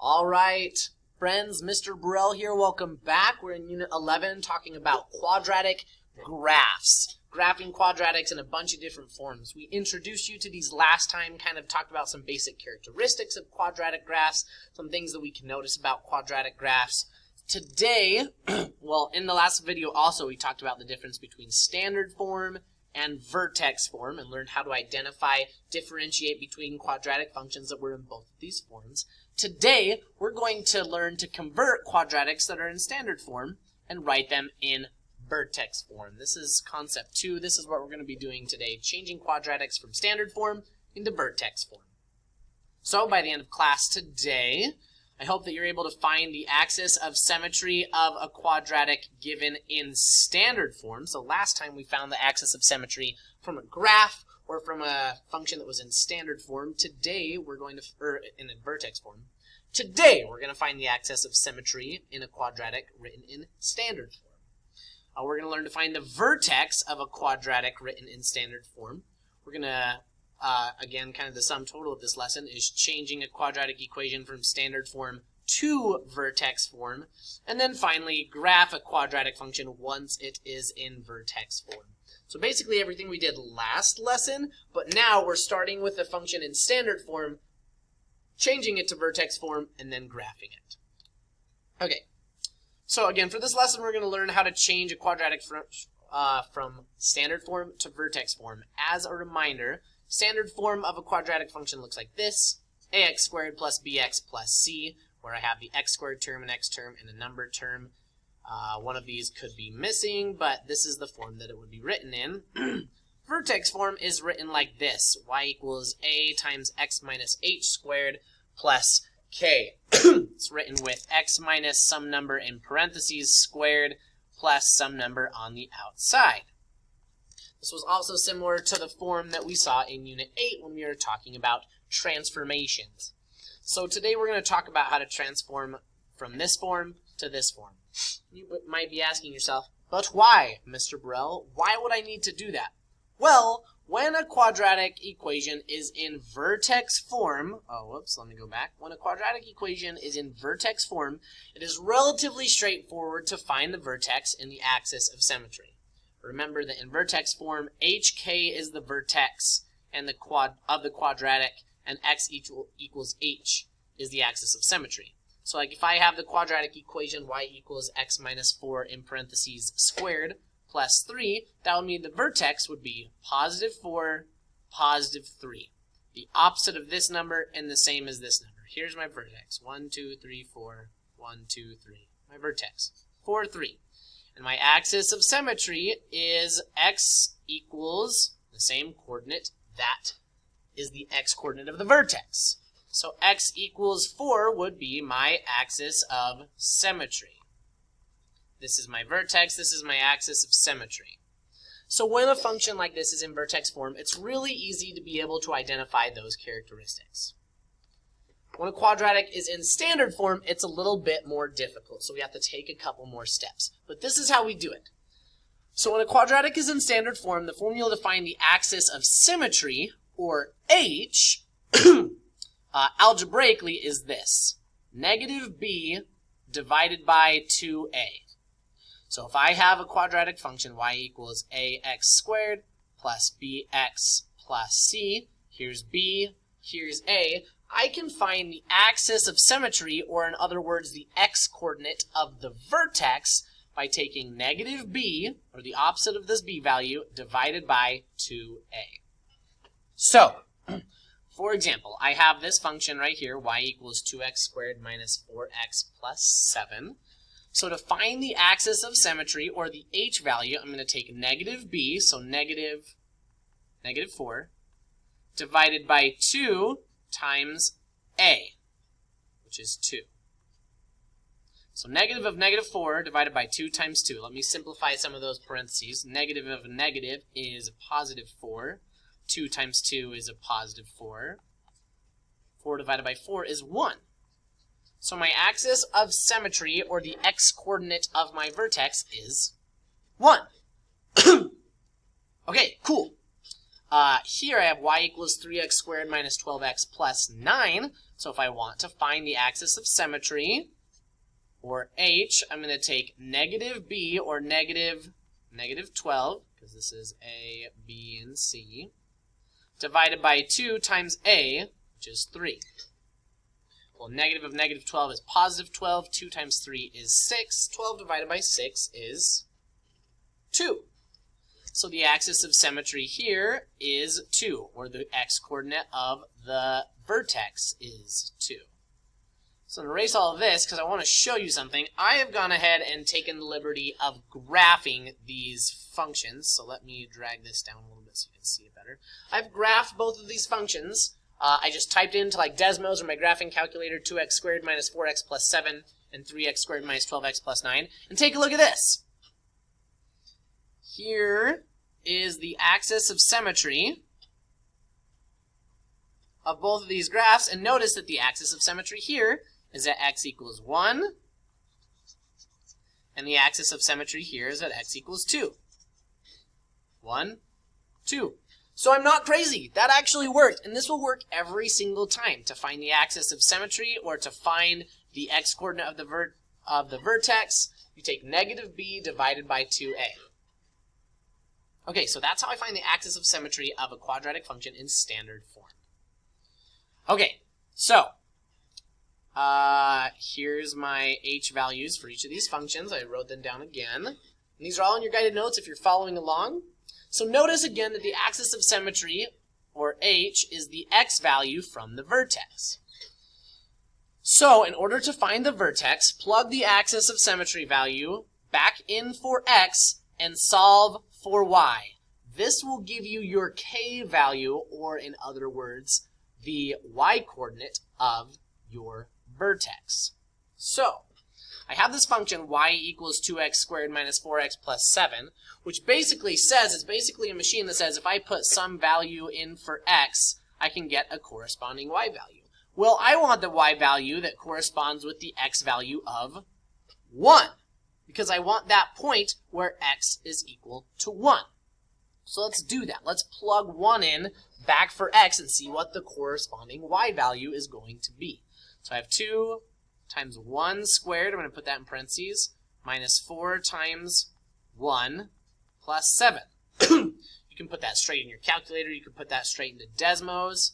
All right, friends, Mr. Burrell here. Welcome back. We're in Unit 11 talking about quadratic graphs. Graphing quadratics in a bunch of different forms. We introduced you to these last time, kind of talked about some basic characteristics of quadratic graphs, some things that we can notice about quadratic graphs. Today, well, in the last video also, we talked about the difference between standard form and vertex form and learned how to identify, differentiate between quadratic functions that were in both of these forms. Today, we're going to learn to convert quadratics that are in standard form and write them in vertex form. This is concept 2. This is what we're going to be doing today, changing quadratics from standard form into vertex form. So by the end of class today, I hope that you're able to find the axis of symmetry of a quadratic given in standard form. So last time we found the axis of symmetry from a graph or from a function that was in standard form. Today we're going to, in a vertex form. Today we're going to find the axis of symmetry in a quadratic written in standard form. We're going to learn to find the vertex of a quadratic written in standard form. We're going to again, kind of the sum total of this lesson is changing a quadratic equation from standard form to vertex form, and then finally graph a quadratic function once it is in vertex form. So basically everything we did last lesson, but now we're starting with the function in standard form, changing it to vertex form, and then graphing it. Okay, so again, for this lesson we're going to learn how to change a quadratic from standard form to vertex form. As a reminder, standard form of a quadratic function looks like this: ax squared plus bx plus c, where I have the x squared term, an x term, and a number term. One of these could be missing, but this is the form that it would be written in. Vertex form is written like this: y equals a times x minus h squared plus k. It's written with x minus some number in parentheses squared plus some number on the outside. This was also similar to the form that we saw in Unit 8 when we were talking about transformations. So today we're going to talk about how to transform from this form to this form. You might be asking yourself, but why, Mr. Burrell? Why would I need to do that? Well, when a quadratic equation is in vertex form, let me go back. When a quadratic equation is in vertex form, it is relatively straightforward to find the vertex in the axis of symmetry. Remember that in vertex form, hk is the vertex and the quadratic, and x equals h is the axis of symmetry. So like if I have the quadratic equation y equals x minus 4 in parentheses squared plus 3, that would mean the vertex would be positive 4, positive 3. The opposite of this number and the same as this number. Here's my vertex. 1, 2, 3, 4, 1, 2, 3. My vertex. 4, 3. And my axis of symmetry is x equals the same coordinate. That is the x coordinate of the vertex. So x equals 4 would be my axis of symmetry. This is my vertex. This is my axis of symmetry. So when a function like this is in vertex form, it's really easy to be able to identify those characteristics. When a quadratic is in standard form, it's a little bit more difficult, so we have to take a couple more steps. But this is how we do it. So when a quadratic is in standard form, the formula to find the axis of symmetry, or h, algebraically is this: negative b divided by 2a. So if I have a quadratic function, y equals ax squared plus bx plus c, here's b, here's a, I can find the axis of symmetry, or in other words, the x-coordinate of the vertex, by taking negative b, or the opposite of this b value, divided by 2a. So, for example, I have this function right here, y equals 2x squared minus 4x plus 7. So to find the axis of symmetry, or the h value, I'm going to take negative b, so negative 4, divided by 2 times a, which is 2. So negative of negative 4 divided by 2 times 2. Let me simplify some of those parentheses. Negative of negative is positive 4. 2 times 2 is a positive 4. 4 divided by 4 is 1. So my axis of symmetry, or the x-coordinate of my vertex, is 1. Okay, cool. Here I have y equals 3x squared minus 12x plus 9. So if I want to find the axis of symmetry, or h, I'm going to take negative b, or negative 12, because this is a, b, and c, divided by 2 times a, which is 3. Well, negative of negative 12 is positive 12. 2 times 3 is 6. 12 divided by 6 is 2. So the axis of symmetry here is 2, or the x-coordinate of the vertex is 2. So I'm going to erase all of this because I want to show you something. I have gone ahead and taken the liberty of graphing these functions. So let me drag this down a little bit so you can see it better. I've graphed both of these functions. I just typed into like Desmos or my graphing calculator 2x squared minus 4x plus 7 and 3x squared minus 12x plus 9. And take a look at this. Here is the axis of symmetry of both of these graphs. And notice that the axis of symmetry here is at x equals 1. And the axis of symmetry here is at x equals 2. 1, 2. So I'm not crazy. That actually worked. And this will work every single time to find the axis of symmetry or to find the x-coordinate of the vertex. You take negative b divided by 2a. Okay, so that's how I find the axis of symmetry of a quadratic function in standard form. Okay, so here's my h values for each of these functions. I wrote them down again. And these are all in your guided notes if you're following along. So notice again that the axis of symmetry, or h, is the x value from the vertex. So in order to find the vertex, plug the axis of symmetry value back in for x and solve for y. This will give you your k value, or in other words, the y-coordinate of your vertex. So I have this function y equals 2x squared minus 4x plus 7, which basically says, it's basically a machine that says if I put some value in for x, I can get a corresponding y value. Well, I want the y value that corresponds with the x value of 1, because I want that point where x is equal to 1. So let's do that. Let's plug 1 in back for x and see what the corresponding y value is going to be. So I have 2 times 1 squared, I'm going to put that in parentheses, minus 4 times 1 plus 7. You can put that straight in your calculator. You can put that straight into Desmos.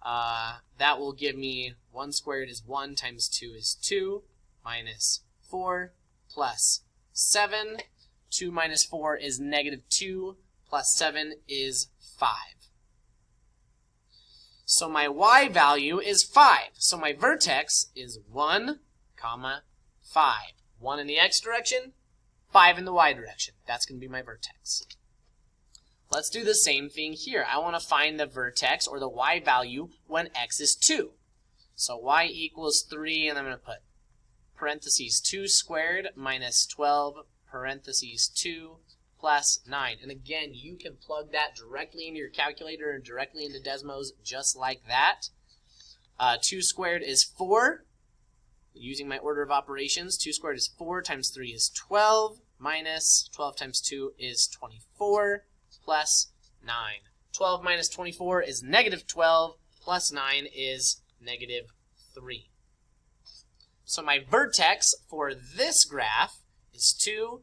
That will give me 1 squared is 1 times 2 is 2, minus 4 plus 7. 2 minus 4 is negative 2, plus 7 is 5. So my y value is 5. So my vertex is 1, 5. 1 in the x direction, 5 in the y direction. That's going to be my vertex. Let's do the same thing here. I want to find the vertex, or the y value, when x is 2. So y equals 3, and I'm going to put parentheses 2 squared minus 12 parentheses 2 plus 9. And again, you can plug that directly into your calculator and directly into Desmos just like that. 2 squared is 4. Using my order of operations, 2 squared is 4 times 3 is 12, minus 12 times 2 is 24, plus 9. 12 minus 24 is negative 12, plus 9 is negative 3. So my vertex for this graph is 2,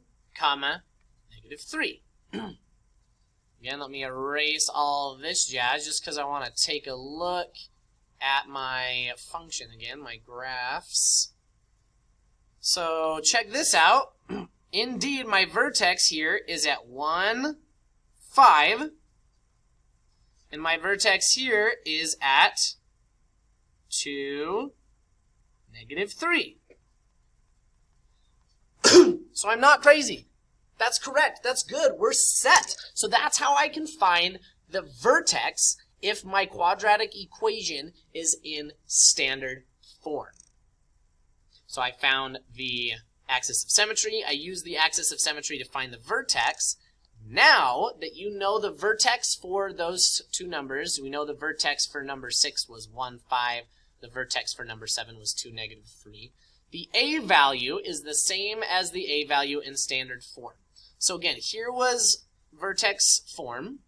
negative 3. Again, let me erase all of this jazz just because I want to take a look at my function again, my graphs. So check this out. Indeed, my vertex here is at 1, 5. And my vertex here is at 2, negative 3. So I'm not crazy. That's correct. That's good. We're set. So that's how I can find the vertex if my quadratic equation is in standard form. So I found the axis of symmetry. I used the axis of symmetry to find the vertex. Now that you know the vertex for those two numbers, we know the vertex for number 6 was 1, 5. The vertex for number 7 was 2, negative 3. The a value is the same as the a value in standard form. So again, here was vertex form.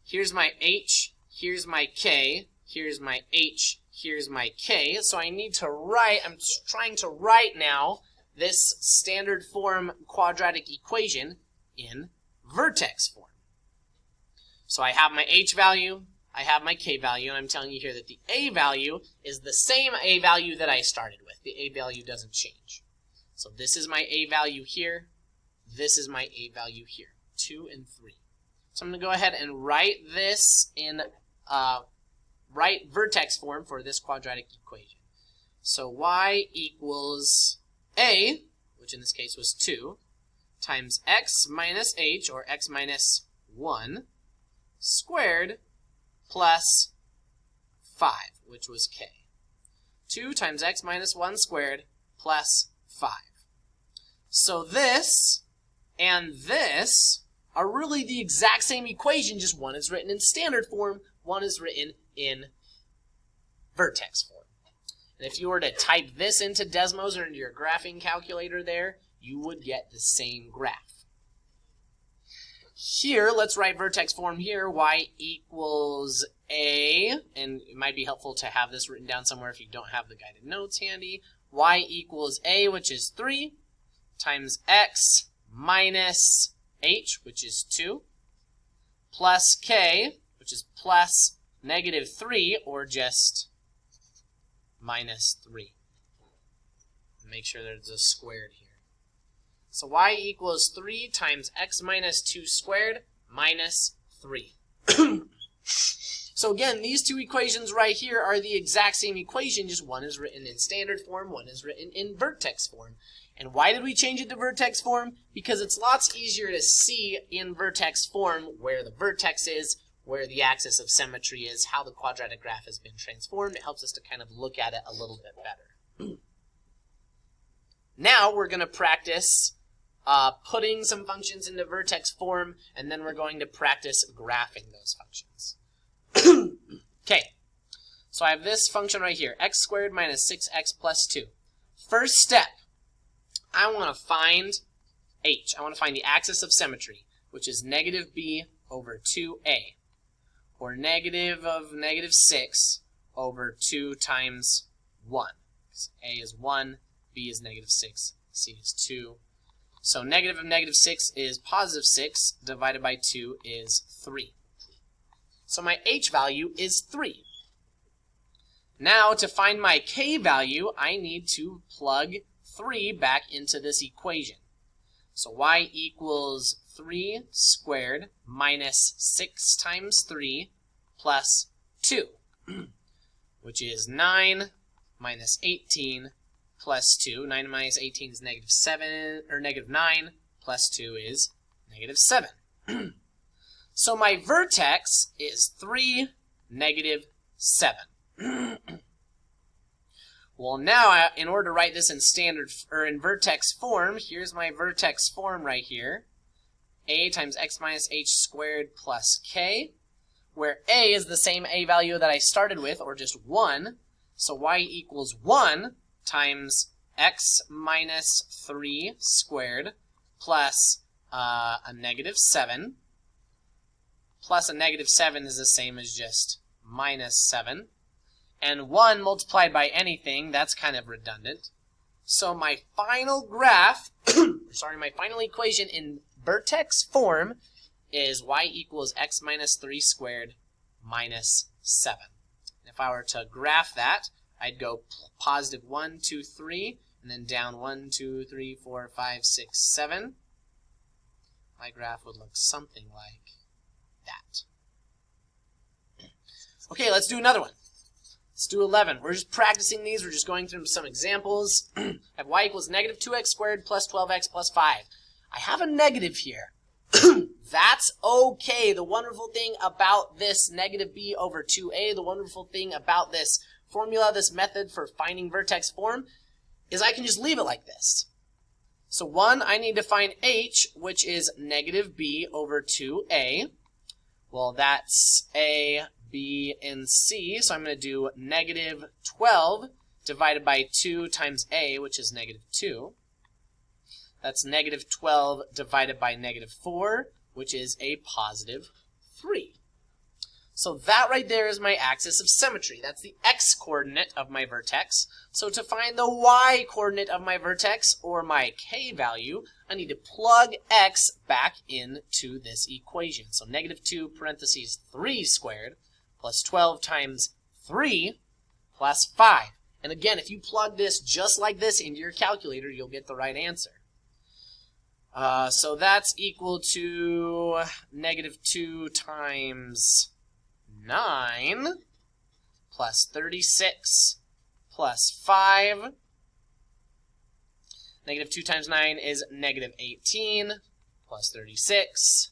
Here's my h, here's my k, here's my h, here's my k. So I need to write, I'm trying to write now this standard form quadratic equation in vertex form. So I have my h value, I have my k value, and I'm telling you here that the a value is the same a value that I started with. The a value doesn't change. So this is my a value here, this is my a value here, 2 and 3. So I'm going to go ahead and write this in write vertex form for this quadratic equation. So y equals a, which in this case was 2, times x minus h, or x minus 1, squared plus 5, which was k. 2 times x minus 1 squared plus 5. So this and this are really the exact same equation, just one is written in standard form, one is written in vertex form. And if you were to type this into Desmos or into your graphing calculator there, you would get the same graph. Here, let's write vertex form here, y equals a, and it might be helpful to have this written down somewhere if you don't have the guided notes handy. Y equals a, which is 3, times x minus h, which is 2, plus k, which is plus negative 3, or just minus 3. Make sure there's a squared here. So y equals 3 times x minus 2 squared minus 3. So again, these two equations right here are the exact same equation, just one is written in standard form, one is written in vertex form. And why did we change it to vertex form? Because it's lots easier to see in vertex form where the vertex is, where the axis of symmetry is, how the quadratic graph has been transformed. It helps us to kind of look at it a little bit better. Now we're going to practice putting some functions into vertex form, and then we're going to practice graphing those functions. Okay, so I have this function right here, x squared minus 6x plus 2. First step, I want to find h. I want to find the axis of symmetry, which is negative b over 2a, or negative of negative 6 over 2 times 1. A is 1, b is negative 6, c is 2. So negative of negative 6 is positive 6, divided by 2 is 3. So my h value is 3. Now to find my k value, I need to plug 3 back into this equation. So y equals 3 squared minus 6 times 3 plus 2, which is 9 minus 18 plus 2. 9 minus 18 is negative 7, or negative 9, plus 2 is negative 7. So my vertex is 3, negative 7. Well, now, in order to write this in standard, or in vertex form, here's my vertex form right here. A times x minus h squared plus k, where a is the same a value that I started with, or just 1. So y equals 1 times x minus 3 squared plus a negative 7. Plus a negative 7 is the same as just minus 7. And 1 multiplied by anything, that's kind of redundant. So my final graph, my final equation in vertex form is y equals x minus 3 squared minus 7. If I were to graph that, I'd go positive 1, 2, 3, and then down 1, 2, 3, 4, 5, 6, 7. My graph would look something like that. Okay, let's do another one. Let's do 11. We're just practicing these. We're just going through some examples. I have y equals negative 2x squared plus 12x plus 5. I have a negative here. That's okay. The wonderful thing about this negative b over 2a, the wonderful thing about this formula, this method for finding vertex form, is I can just leave it like this. So 1, I need to find h, which is negative b over 2a. Well, that's a, b, and c, so I'm going to do negative 12 divided by 2 times a, which is negative 2. That's negative 12 divided by negative 4, which is a positive 3. So that right there is my axis of symmetry. That's the x-coordinate of my vertex. So to find the y-coordinate of my vertex, or my k value, I need to plug x back into this equation. So negative 2 parentheses 3 squared plus 12 times 3 plus 5. And again, if you plug this just like this into your calculator, you'll get the right answer. So that's equal to negative 2 times 9 plus 36 plus 5. Negative 2 times 9 is negative 18 plus 36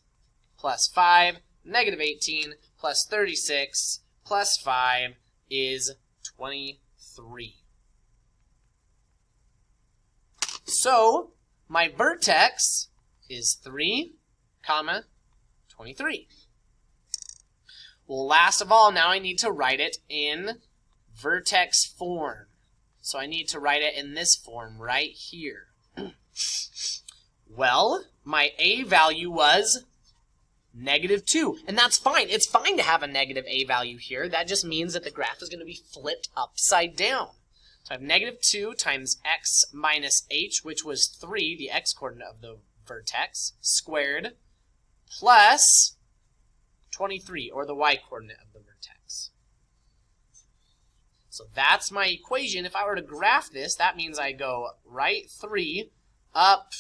plus 5. Negative 18 plus 36 plus 5 is 23. So my vertex is 3, 23. Well, last of all, now I need to write it in vertex form. So I need to write it in this form right here. Well, my a value was negative 2. And that's fine. It's fine to have a negative a value here. That just means that the graph is going to be flipped upside down. So I have negative 2 times x minus h, which was 3, the x-coordinate of the vertex, squared, plus 23, or the y-coordinate of the vertex. So that's my equation. If I were to graph this, that means I go right 3 up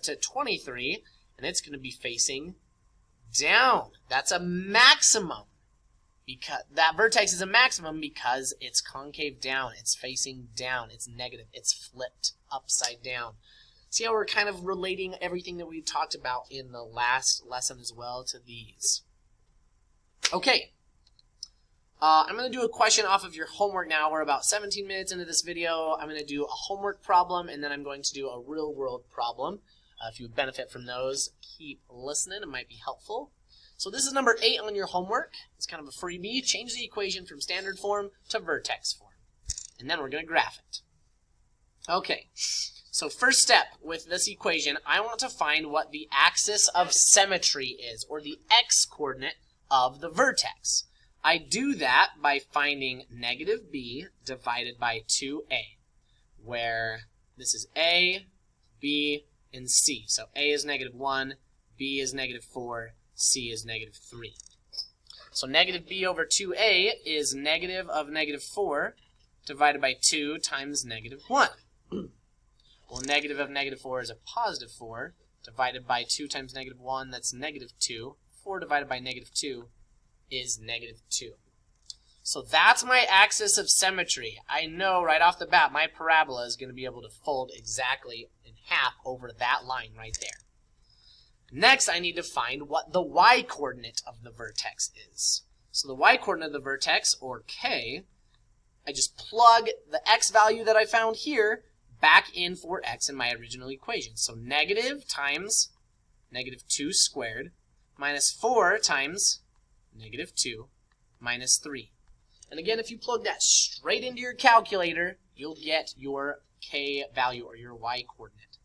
to 23, and it's going to be facing down. That's a maximum. Because that vertex is a maximum because it's concave down. It's facing down. It's negative. It's flipped upside down. See how we're kind of relating everything that we talked about in the last lesson as well to these. Okay. I'm going to do a question off of your homework now. We're about 17 minutes into this video. I'm going to do a homework problem, and then I'm going to do a real-world problem. If you would benefit from those, keep listening. It might be helpful. So this is number 8 on your homework. It's kind of a freebie. Change the equation from standard form to vertex form. And then we're going to graph it. Okay, so first step with this equation, I want to find what the axis of symmetry is, or the x-coordinate of the vertex. I do that by finding negative b divided by 2a, where this is a, b, and c. So a is negative 1, b is negative 4, c is negative 3. So negative b over 2a is negative of negative 4 divided by 2 times negative 1. Well, negative of negative 4 is a positive 4 divided by 2 times negative 1, that's negative 2. 4 divided by negative 2 is negative 2. So that's my axis of symmetry. I know right off the bat my parabola is going to be able to fold exactly in half over that line right there. Next, I need to find what the y-coordinate of the vertex is. So the y-coordinate of the vertex, or k, I just plug the x value that I found here back in for x in my original equation. So negative times negative 2 squared minus 4 times negative 2 minus 3. And again, if you plug that straight into your calculator, you'll get your k value, or your y-coordinate.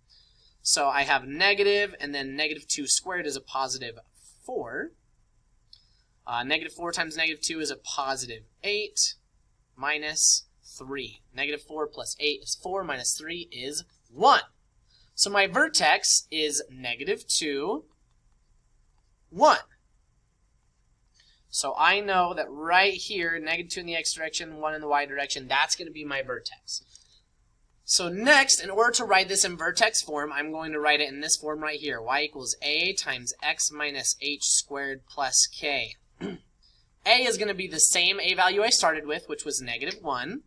So I have negative, and then negative 2 squared is a positive 4. Negative 4 times negative 2 is a positive 8 minus 3. Negative 4 plus 8 is 4 minus 3 is 1. So my vertex is negative 2, 1. So I know that right here, negative 2 in the x direction, 1 in the y direction, that's going to be my vertex. So next, in order to write this in vertex form, I'm going to write it in this form right here. Y equals a times x minus h squared plus k. A is going to be the same a value I started with, which was negative 1.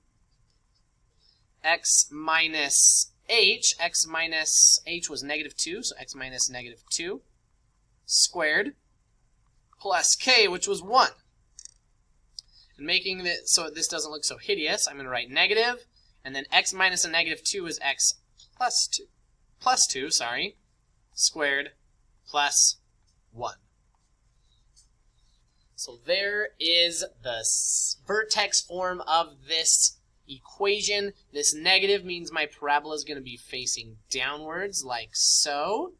X minus h was negative 2, so x minus negative 2 squared plus k, which was 1. And making it so this doesn't look so hideous, I'm going to write negative. And then x minus a negative 2 is x plus 2, squared plus 1. So there is the vertex form of this equation. This negative means my parabola is going to be facing downwards like so.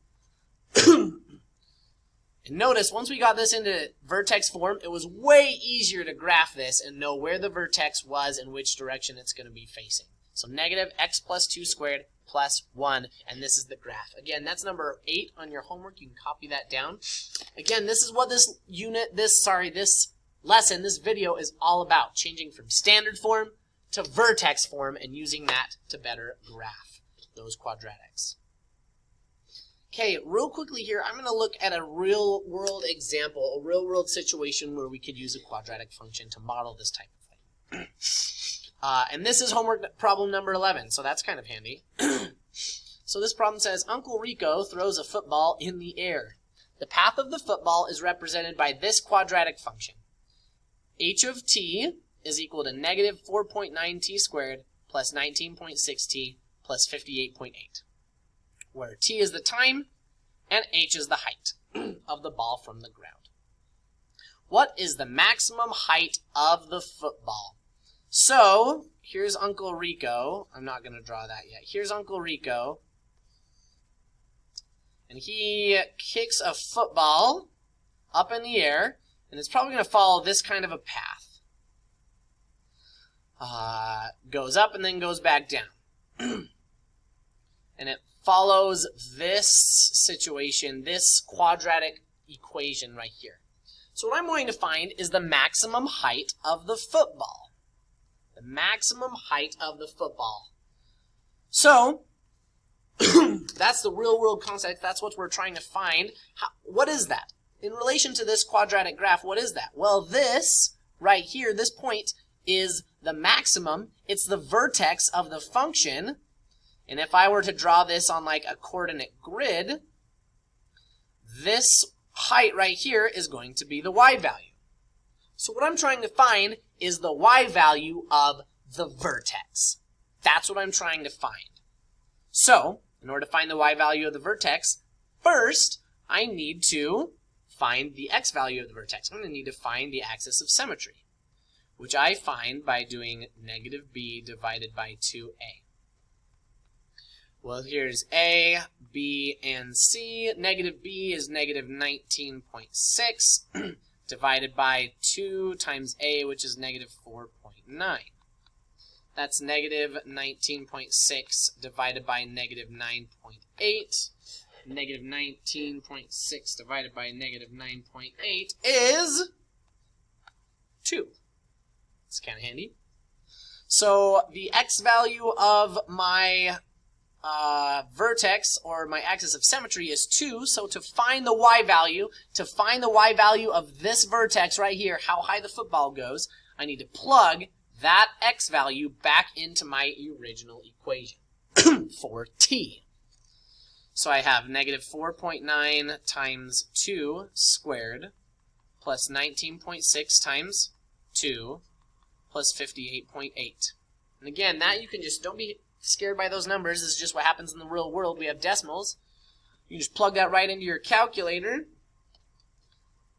And notice, once we got this into vertex form, it was way easier to graph this and know where the vertex was and which direction it's going to be facing. So negative x plus 2 squared plus 1, and this is the graph. Again, that's number 8 on your homework. You can copy that down. Again, this is what this lesson, this video is all about, changing from standard form to vertex form and using that to better graph those quadratics. Okay, real quickly here, I'm going to look at a real-world example, a real-world situation where we could use a quadratic function to model this type of thing. And this is homework problem number 11, so that's kind of handy. So this problem says, Uncle Rico throws a football in the air. The path of the football is represented by this quadratic function. H of t is equal to negative 4.9t squared plus 19.6t plus 58.8. Where t is the time and h is the height of the ball from the ground. What is the maximum height of the football? So, here's Uncle Rico. I'm not going to draw that yet. Here's Uncle Rico. And he kicks a football up in the air, and it's probably going to follow this kind of a path. Goes up and then goes back down. And it follows this situation, this quadratic equation right here. So what I'm going to find is the maximum height of the football. The maximum height of the football. So, that's the real-world concept. That's what we're trying to find. What is that? In relation to this quadratic graph, what is that? Well, this right here, this point, is the maximum. It's the vertex of the function. And if I were to draw this on like a coordinate grid, this height right here is going to be the y value. So what I'm trying to find is the y value of the vertex. That's what I'm trying to find. So, in order to find the y value of the vertex, first, I need to find the x value of the vertex. I'm going to need to find the axis of symmetry, which I find by doing negative b divided by 2a. Well, here's a, b, and c. Negative b is negative 19.6 divided by 2 times a, which is negative 4.9. That's negative 19.6 divided by negative 9.8. Negative 19.6 divided by negative 9.8 is 2. It's kind of handy. So the x value of my vertex, or my axis of symmetry, is 2. So to find the y value, of this vertex right here, how high the football goes, I need to plug that x value back into my original equation for t. So I have negative 4.9 times 2 squared plus 19.6 times 2 plus 58.8. And again, that you can just, don't be scared by those numbers. This is just what happens in the real world. We have decimals. You just plug that right into your calculator.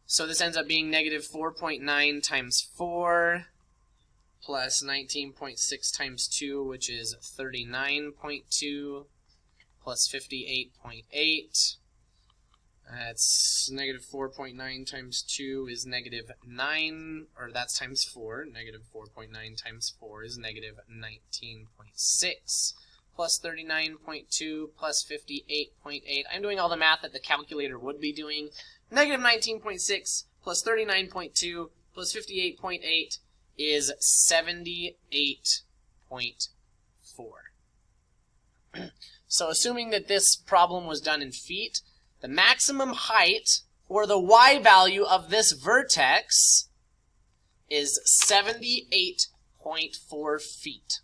So this ends up being negative 4.9 times 4 plus 19.6 times 2, which is 39.2 plus 58.8. That's negative 4.9 times 2 is negative 9, or that's times 4. Negative 4.9 times 4 is negative 19.6 plus 39.2 plus 58.8. I'm doing all the math that the calculator would be doing. Negative 19.6 plus 39.2 plus 58.8 is 78.4. So assuming that this problem was done in feet, the maximum height, or the y value of this vertex, is 78.4 feet.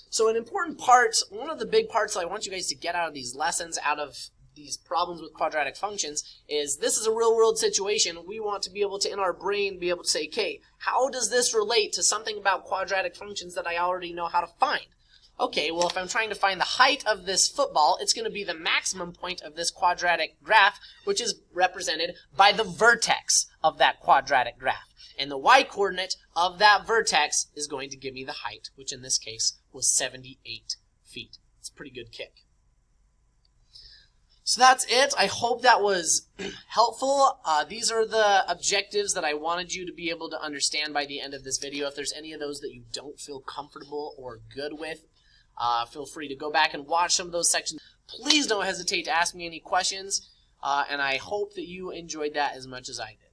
So an important part, one of the big parts that I want you guys to get out of these lessons, out of these problems with quadratic functions, is this is a real-world situation. We want to be able to, in our brain, be able to say, okay, how does this relate to something about quadratic functions that I already know how to find? Okay, well, if I'm trying to find the height of this football, it's going to be the maximum point of this quadratic graph, which is represented by the vertex of that quadratic graph. And the y-coordinate of that vertex is going to give me the height, which in this case was 78 feet. It's a pretty good kick. So that's it. I hope that was helpful. These are the objectives that I wanted you to be able to understand by the end of this video. If there's any of those that you don't feel comfortable or good with, feel free to go back and watch some of those sections. Please don't hesitate to ask me any questions, and I hope that you enjoyed that as much as I did.